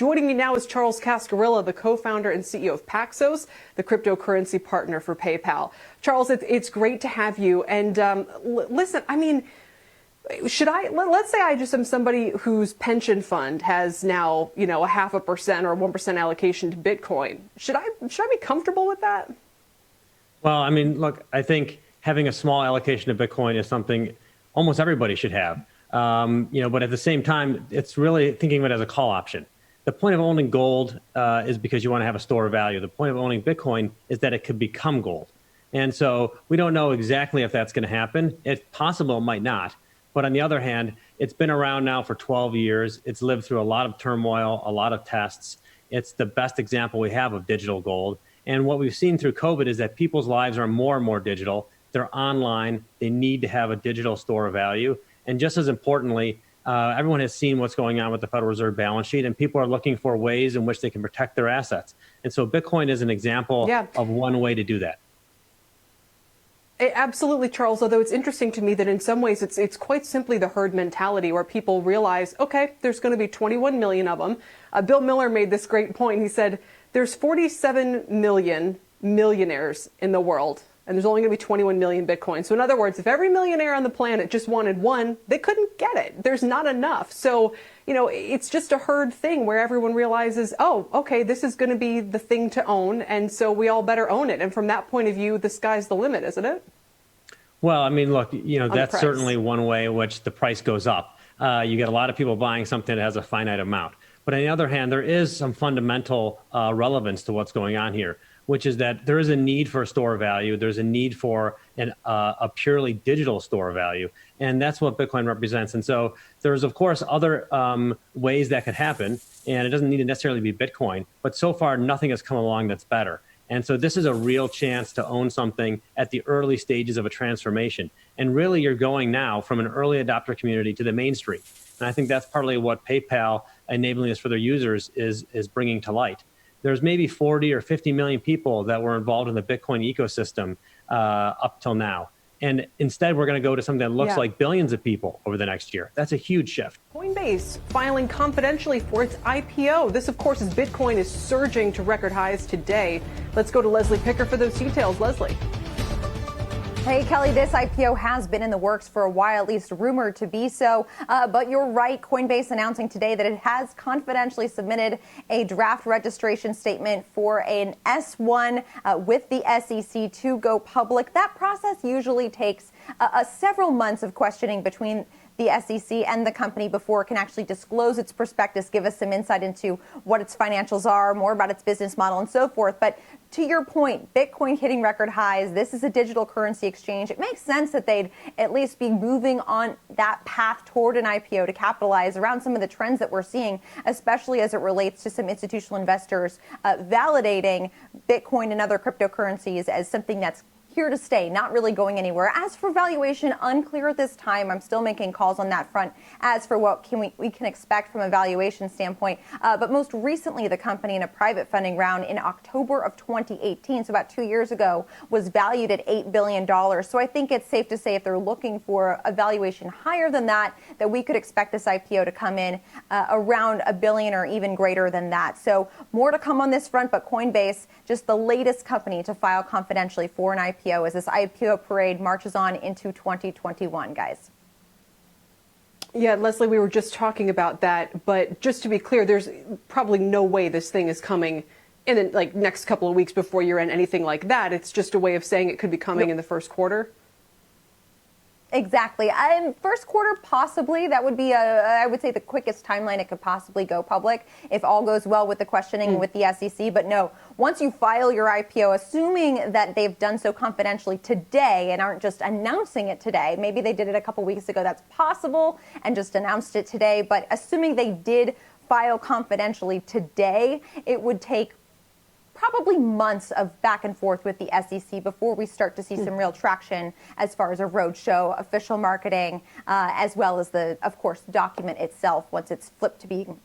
Joining me now is Charles Cascarilla, the co-founder and CEO of Paxos, the cryptocurrency partner for PayPal. Charles, it's great to have you. And listen, I mean, let's say I just am somebody whose pension fund has now, a 0.5% or 1% allocation to Bitcoin. Should I be comfortable with that? Well, I mean, look, I think having a small allocation of Bitcoin is something almost everybody should have. But at the same time, it's really thinking of it as a call option. The point of owning gold is because you want to have a store of value. The point of owning Bitcoin is that it could become gold. And so we don't know exactly if that's going to happen. It's possible it might not. But on the other hand, it's been around now for 12 years. It's lived through a lot of turmoil, a lot of tests. It's the best example we have of digital gold. And what we've seen through COVID is that people's lives are more and more digital. They're online. They need to have a digital store of value. And just as importantly, everyone has seen what's going on with the Federal Reserve balance sheet, and people are looking for ways in which they can protect their assets. And so Bitcoin is an example of one way to do that. Absolutely, Charles, although it's interesting to me that in some ways it's quite simply the herd mentality where people realize, okay, there's going to be 21 million of them. Bill Miller made this great point. He said there's 47 million millionaires in the world, and there's only going to be 21 million Bitcoin. So in other words, if every millionaire on the planet just wanted one, they couldn't get it. There's not enough. So, it's just a herd thing where everyone realizes, oh, okay, this is going to be the thing to own, and so we all better own it. And from that point of view, the sky's the limit, isn't it? Well, I mean, look, that's certainly one way in which the price goes up. You get a lot of people buying something that has a finite amount. But on the other hand, there is some fundamental relevance to what's going on here, which is that there is a need for a store of value. There's a need for a purely digital store of value. And that's what Bitcoin represents. And so there's, of course, other ways that could happen. And it doesn't need to necessarily be Bitcoin. But so far, nothing has come along that's better. And so this is a real chance to own something at the early stages of a transformation. And really, you're going now from an early adopter community to the mainstream. And I think that's partly what PayPal enabling this for their users is bringing to light. There's maybe 40 or 50 million people that were involved in the Bitcoin ecosystem up till now. And instead, we're going to go to something that looks like billions of people over the next year. That's a huge shift. Coinbase filing confidentially for its IPO. This, of course, as Bitcoin is surging to record highs today. Let's go to Leslie Picker for those details. Leslie. Hey, Kelly, this IPO has been in the works for a while, at least rumored to be so. But you're right, Coinbase announcing today that it has confidentially submitted a draft registration statement for an S1 with the SEC to go public. That process usually takes several months of questioning between the SEC and the company before it can actually disclose its prospectus, give us some insight into what its financials are, more about its business model and so forth. But to your point, Bitcoin hitting record highs, this is a digital currency exchange. It makes sense that they'd at least be moving on that path toward an IPO to capitalize around some of the trends that we're seeing, especially as it relates to some institutional investors validating Bitcoin and other cryptocurrencies as something that's here to stay, not really going anywhere. As for valuation, unclear at this time. I'm still making calls on that front as for what we can expect from a valuation standpoint. But most recently, the company in a private funding round in October of 2018, so about 2 years ago, was valued at $8 billion. So I think it's safe to say if they're looking for a valuation higher than that, that we could expect this IPO to come in around $1 billion or even greater than that. So more to come on this front, but Coinbase, just the latest company to file confidentially for an IPO as this IPO parade marches on into 2021, guys. Yeah, Leslie, we were just talking about that, but just to be clear, there's probably no way this thing is coming in the next couple of weeks before year end, anything like that. It's just a way of saying it could be coming in the first quarter. Exactly. First quarter, possibly. That would be, I would say, the quickest timeline it could possibly go public if all goes well with the questioning with the SEC. But no, once you file your IPO, assuming that they've done so confidentially today and aren't just announcing it today, maybe they did it a couple weeks ago, that's possible, and just announced it today. But assuming they did file confidentially today, it would take probably months of back and forth with the SEC before we start to see some real traction as far as a roadshow, official marketing, as well as the, of course, document itself once it's flipped to being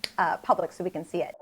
public so we can see it.